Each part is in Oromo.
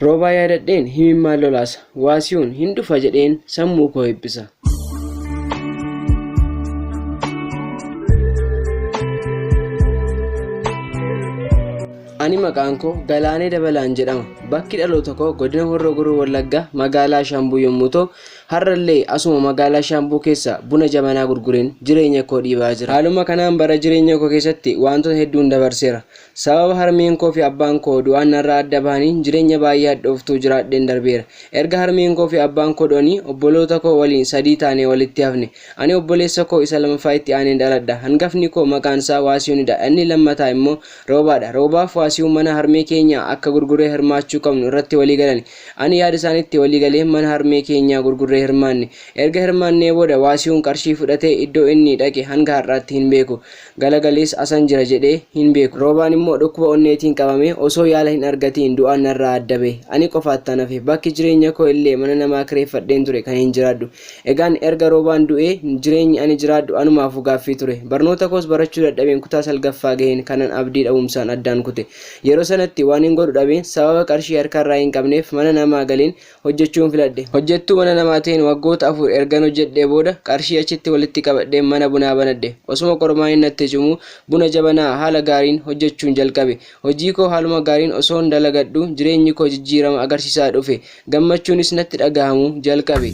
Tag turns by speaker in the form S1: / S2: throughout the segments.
S1: Roobaa yaadadheen himimmaan lolaasa. Waasiyuun hin dhufa jedheen sammuu koo hibbisa. Ani maqaan koo Galaanee Dabalaan jedhama. Bakki dhaloota koo godina Horroo Guduruu Wallaggaa magaalaa Shaambuu yommuu ta'u, har'allee asuma magaalaa Shaambuu keessa buna jabanaa gurgureen jireenya koo dhiibaa jira. Haaluma kanaan bara jireenya koo keessatti wantoota hedduun dabarseera. Sababa harmeen koo fi abbaan koo du'aan narraa adda bahanii jireenya baay'ee hadhooftuu jiraadheen darbeera. Erga harmeen koo fi abbaan koo du'anii obboloota koo waliin sadii taanee walitti hafne. Ani obboleessa koo isa lammaffaa itti aaneen dhaladha. Hangafni koo maqaan isaa Waasiyuunidha. Inni lammataa immoo Roobaadha. Roobaaf Waasiyuun mana harmee keenya akka gurguree hirmaachuu qabnu irratti walii galan. Ani yaada isaaniitti walii galee mana harmee keenya gurguree hirmaanne. Erga hirmaannee booda Waasiyuun qarshii fudhatee iddoo inni dhaqe hanga har'aatti hin beeku. Galagalees asan jira jedhee hin beeku. Roobaan immoo dhukkuba onneetiin qabame osoo yaala hin argatiin du'aan narraa adda bahe. Ani qofaattan hafe bakki jireenya koo illee mana namaa kireeffadheen ture kan hin jiraadhu. Egaan erga Roobaan du'ee jireenyi ani jiraadhu anumaaf gaaffii ture. Barnoota koos barachuu dadhabeen kutaa salgaffaa gaheen kanan abdii dhabumsaan addaan kute. Yeroo sanatti waan hin godhu dhabeen sababa qarshii harkarraa hin qabneef mana namaa galeen hojjechuun filadhe. Hojjettuu mana namaa ta'een waggoota 4 ergan hojjedhee booda qarshii achitti walitti qabadheen mana bunaa banadhe. Osuma qormaan hin natti cimu buna jabanaa haala gaariin hojjechuun jalqabe. Hojii koo haaluma gaariin osoo hin dalagadhu jireenyi koo jijjiirama agarsiisaa dhufe. Gammachuunis natti dhagahamu jalqabe.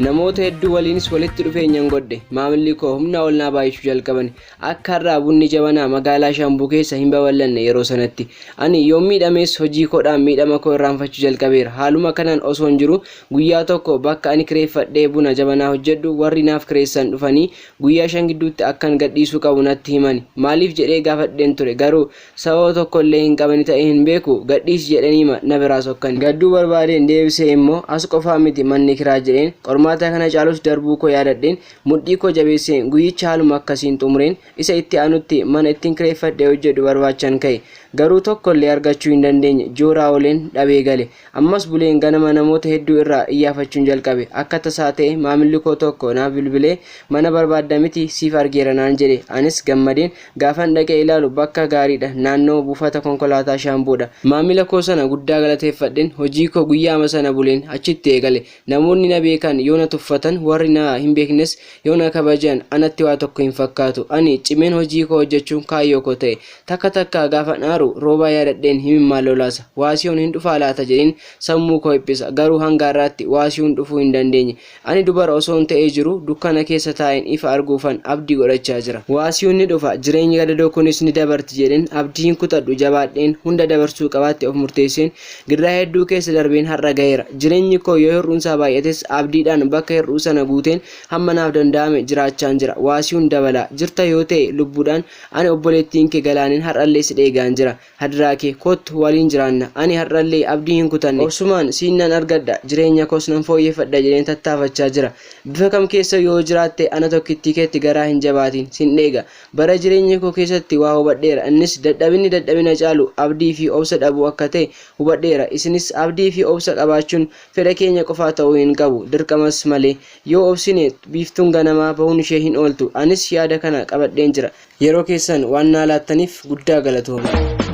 S1: Namoota hedduu waliinis walitti dhufeenyaan godhe. Maamilli koo humna ol naa baay'achuu jalqaban. Akka har'aa bunni jabanaa magaalaa Shaambuu keessa hin babal'anne yeroo sanatti. Ani yoom miidhamees hojii koodhaan miidhama koo irraanfachuu jalqabeera. Haaluma kanaan osoo hin jiru guyyaa tokko bakka ani kireeffadhee buna jabanaa hojjedhu warri naaf kireessan dhufanii guyyaa 5 gidduutti akkan gadhiisuu qabu natti himani. Maaliif jedhee gaafadheen ture garuu sababa tokko illee hin qabani ta'ee hin beeku gadhiis jedhanii na biraa sokkani. Gadduu barbaadeen deebisee immoo as qofaa miti manni kiraa jedheen qormaata kana caalus darbuu koo yaadadheen mudhii koo jabeesseen guyyicha haaluma akkasiin xumureen isa itti aanutti mana ittiin kireeffadhee hojjedhu barbaachan ka'e. Garuu tokko illee argachuu hin dandeenye jooraa oleen dhabee gale. Ammas buleen ganama namoota hedduu irraa iyyaafachuun jalqabe. Akka tasaa ta'e maamilli koo tokko naaf bilbilee mana barbaadda miti siif argeera naan jedhe. Anis gammadeen gaafan dhaqee ilaalu bakka gaariidha naannoo buufata konkolaataa Shaambuudha. Maamila koo sana guddaa galateeffadheen hojii koo guyyaama sana buleen achitti eegale. Namoonni na beekan yoo na tuffatan warri na hin beeknes yoo na kabajan anatti waa tokko hin fakkaatu. Ani cimeen hojii koo hojjechuun kaayyoo koo ta'e. Takka takka gaafa Roobaa yaadadheen himimmaan lolaasa. Waasiyuun hin dhufaa laata jedheen sammuu koo hibbisa. Garuu hanga har'aatti Waasiyuun dhufuu hin dandeenye. Ani dubara osoo hin ta'ee jiru dukkana keessa taa'een ifa arguufan abdii godhachaa jira. Waasiyuun ni dhufa jireenyi gadadoo kunis ni dabarti jedheen abdii hin kutadhu jabaadheen hunda dabarsuu qabaatti of murteesseen girraa hedduu keessa darbeen har'a gaheera. Jireenyi koo yoo hir'uunsaa baay'ates abdiidhaan bakka hir'uu sana guuteen hamma naaf danda'ame jiraachaan jira. Waasiyuun dabalaa jirta yoo ta'e lubbuudhaan ani obboleettiin kee Galaaneen har'allee si dheegaan jira. Hadraake kottu waliin jiraanna. Ani har'allee abdii hin kutanne. Obsumaan siinnan argadha jireenya koos nan fooyyeffadha jedheen tattaafachaa jira. Bifa kam keessa yoo jiraatte ana tokkittii keetti garaa hin jabaatiin sin dheega. Bara jireenya koo keessatti waa hubadheera. Innis dadhabina caalu abdii fi obsa dhabuu akka ta'e hubadheera. Isinis abdii fi obsa qabaachuun fedha keenya qofaa ta'uu hin qabu. Dirqamas malee yoo obsine biiftuun ganamaa bahuun ishee hin ooltu. Anis yaada kana qabadheen jira. Yeroo keessan waan naa laattaniif guddaa galatooma.